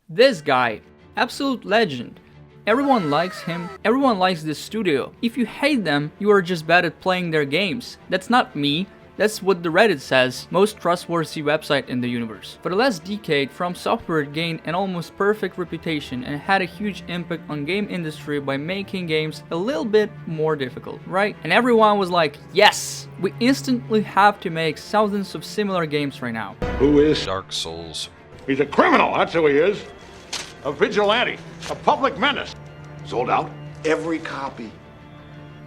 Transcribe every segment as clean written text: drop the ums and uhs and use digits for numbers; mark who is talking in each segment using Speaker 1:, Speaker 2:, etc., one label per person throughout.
Speaker 1: This guy, absolute legend. Everyone likes him, everyone likes this studio. If you hate them, you are just bad at playing their games. That's not me. That's what the Reddit says, most trustworthy website in the universe. For the last decade, From Software gained an almost perfect reputation and had a huge impact on game industry by making games a little bit more difficult, right? And everyone was like, yes! We instantly have to make thousands of similar games right now.
Speaker 2: Who is
Speaker 3: Dark Souls?
Speaker 2: He's a criminal, that's who he is. A vigilante, a public menace. Sold out? Every copy.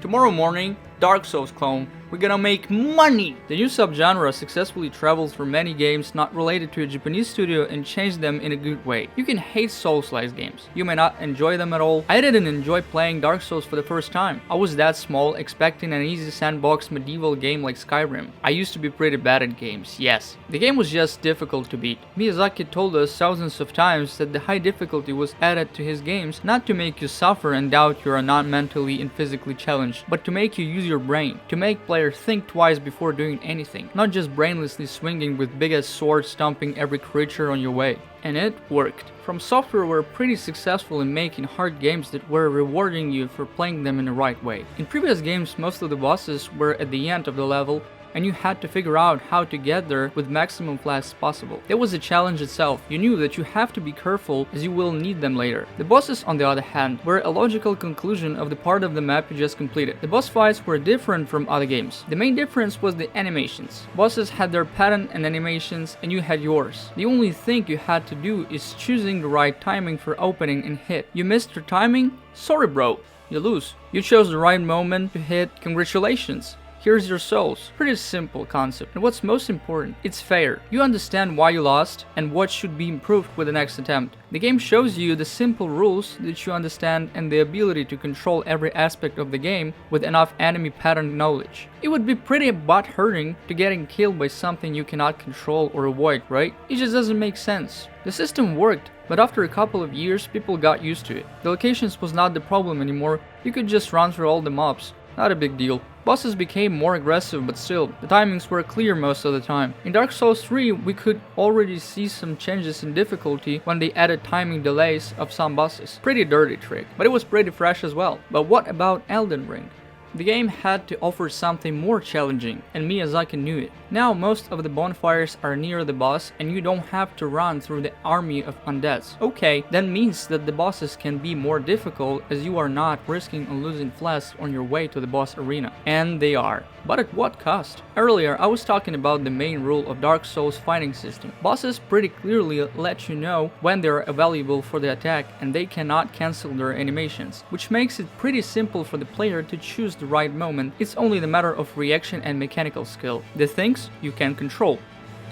Speaker 1: Tomorrow morning, Dark Souls clone, we're gonna make money! The new subgenre successfully travels through many games not related to a Japanese studio and changed them in a good way. You can hate soulslike games. You may not enjoy them at all. I didn't enjoy playing Dark Souls for the first time. I was that small, expecting an easy sandbox medieval game like Skyrim. I used to be pretty bad at games, yes. The game was just difficult to beat. Miyazaki told us thousands of times that the high difficulty was added to his games not to make you suffer and doubt you are not mentally and physically challenged, but to make you use your brain, to make players think twice before doing anything, not just brainlessly swinging with biggest sword stomping every creature on your way. And it worked. From Software were pretty successful in making hard games that were rewarding you for playing them in the right way. In previous games, most of the bosses were at the end of the level, and you had to figure out how to get there with maximum flags possible. It was a challenge itself. You knew that you have to be careful as you will need them later. The bosses, on the other hand, were a logical conclusion of the part of the map you just completed. The boss fights were different from other games. The main difference was the animations. Bosses had their pattern and animations, and you had yours. The only thing you had to do is choosing the right timing for opening and hit. You missed your timing? Sorry bro, you lose. You chose the right moment to hit? Congratulations. Here's your souls. Pretty simple concept. And what's most important, it's fair. You understand why you lost and what should be improved with the next attempt. The game shows you the simple rules that you understand and the ability to control every aspect of the game with enough enemy pattern knowledge. It would be pretty butt-hurting to getting killed by something you cannot control or avoid, right? It just doesn't make sense. The system worked, but after a couple of years, people got used to it. The locations was not the problem anymore. You could just run through all the mobs. Not a big deal. Bosses became more aggressive, but still, the timings were clear most of the time. In Dark Souls 3, we could already see some changes in difficulty when they added timing delays of some bosses. Pretty dirty trick, but it was pretty fresh as well. But what about Elden Ring? The game had to offer something more challenging, and Miyazaki knew it. Now most of the bonfires are near the boss and you don't have to run through the army of undeads. Okay, that means that the bosses can be more difficult as you are not risking on losing flasks on your way to the boss arena. And they are. But at what cost? Earlier I was talking about the main rule of Dark Souls fighting system. Bosses pretty clearly let you know when they are available for the attack and they cannot cancel their animations, which makes it pretty simple for the player to choose the right moment. It's only the matter of reaction and mechanical skill. The things you can control.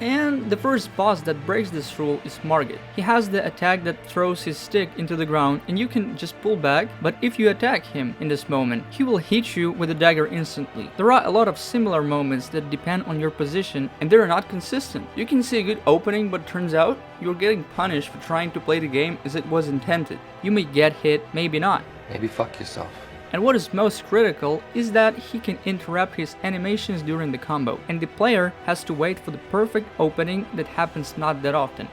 Speaker 1: And the first boss that breaks this rule is Margit. He has the attack that throws his stick into the ground and you can just pull back, but if you attack him in this moment, he will hit you with a dagger instantly. There are a lot of similar moments that depend on your position and they're not consistent. You can see a good opening, but turns out you're getting punished for trying to play the game as it was intended. You may get hit, maybe not.
Speaker 4: Maybe fuck yourself.
Speaker 1: And what is most critical is that he can interrupt his animations during the combo, and the player has to wait for the perfect opening that happens not that often.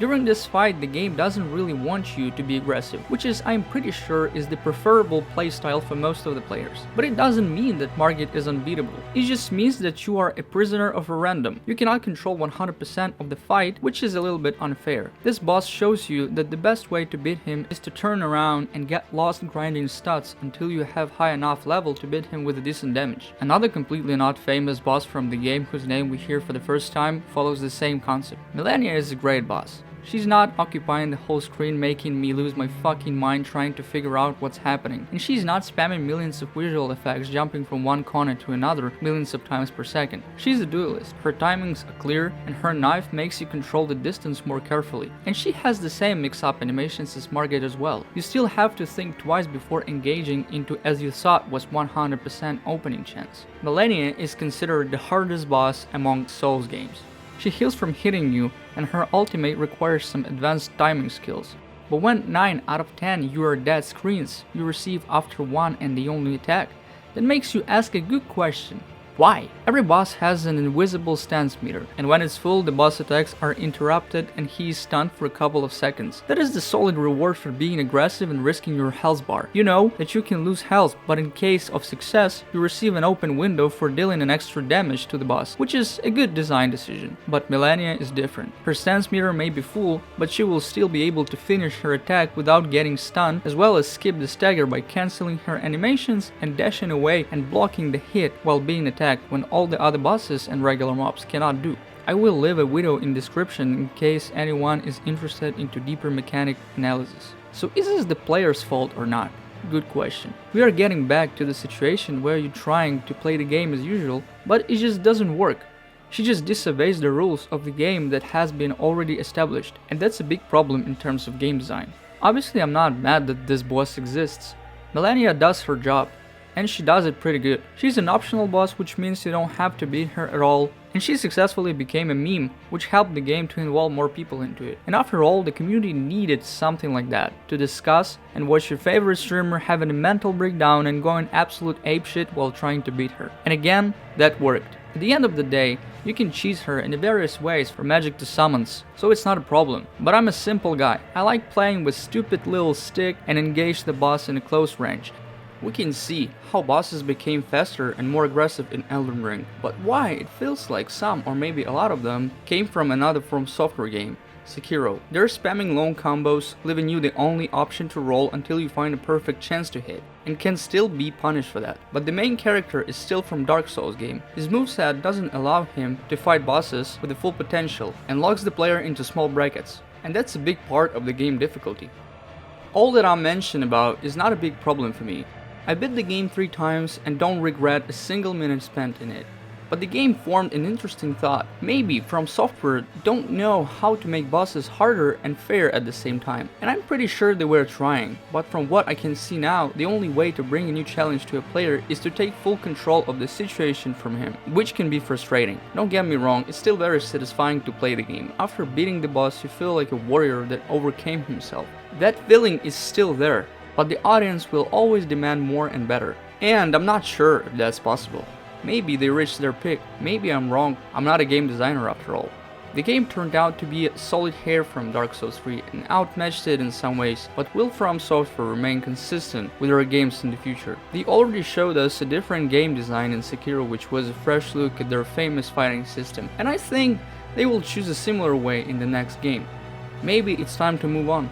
Speaker 1: During this fight, the game doesn't really want you to be aggressive, which is, I'm pretty sure, is the preferable playstyle for most of the players. But it doesn't mean that Margit is unbeatable. It just means that you are a prisoner of a random. You cannot control 100% of the fight, which is a little bit unfair. This boss shows you that the best way to beat him is to turn around and get lost grinding stats until you have high enough level to beat him with a decent damage. Another completely not famous boss from the game whose name we hear for the first time follows the same concept. Malenia is a great boss. She's not occupying the whole screen making me lose my fucking mind trying to figure out what's happening. And she's not spamming millions of visual effects jumping from one corner to another millions of times per second. She's a duelist. Her timings are clear and her knife makes you control the distance more carefully. And she has the same mix-up animations as Margit as well. You still have to think twice before engaging into as you thought was 100% opening chance. Malenia is considered the hardest boss among Souls games. She heals from hitting you, and her ultimate requires some advanced timing skills. But when 9 out of 10 you are dead screens you receive after one and the only attack, that makes you ask a good question. Why? Every boss has an invisible stance meter, and when it's full, the boss attacks are interrupted and he is stunned for a couple of seconds. That is the solid reward for being aggressive and risking your health bar. You know that you can lose health, but in case of success, you receive an open window for dealing an extra damage to the boss, which is a good design decision. But Malenia is different. Her stance meter may be full, but she will still be able to finish her attack without getting stunned, as well as skip the stagger by cancelling her animations and dashing away and blocking the hit while being attacked when all the other bosses and regular mobs cannot do. I will leave a video in description in case anyone is interested into deeper mechanic analysis. So is this the player's fault or not? Good question. We are getting back to the situation where you're trying to play the game as usual, but it just doesn't work. She just disobeys the rules of the game that has been already established, and that's a big problem in terms of game design. Obviously I'm not mad that this boss exists. Malenia does her job, and she does it pretty good. She's an optional boss, which means you don't have to beat her at all, and she successfully became a meme, which helped the game to involve more people into it. And after all, the community needed something like that to discuss and watch your favorite streamer having a mental breakdown and going absolute apeshit while trying to beat her. And again, that worked. At the end of the day, you can cheese her in various ways from magic to summons, so it's not a problem. But I'm a simple guy. I like playing with stupid little stick and engage the boss in a close range. We can see how bosses became faster and more aggressive in Elden Ring, but why it feels like some, or maybe a lot of them, came from another From Software game, Sekiro. They're spamming long combos, leaving you the only option to roll until you find a perfect chance to hit, and can still be punished for that. But the main character is still from Dark Souls game. His moveset doesn't allow him to fight bosses with the full potential, and locks the player into small brackets, and that's a big part of the game difficulty. All that I mentioned about is not a big problem for me. I beat the game 3 times and don't regret a single minute spent in it. But the game formed an interesting thought. Maybe From Software don't know how to make bosses harder and fair at the same time. And I'm pretty sure they were trying, but from what I can see now, the only way to bring a new challenge to a player is to take full control of the situation from him, which can be frustrating. Don't get me wrong, it's still very satisfying to play the game. After beating the boss, you feel like a warrior that overcame himself. That feeling is still there, but the audience will always demand more and better. And I'm not sure if that's possible. Maybe they reached their peak, maybe I'm wrong, I'm not a game designer after all. The game turned out to be a solid hair from Dark Souls 3 and outmatched it in some ways, but will From Software remain consistent with their games in the future? They already showed us a different game design in Sekiro, which was a fresh look at their famous fighting system, and I think they will choose a similar way in the next game. Maybe it's time to move on.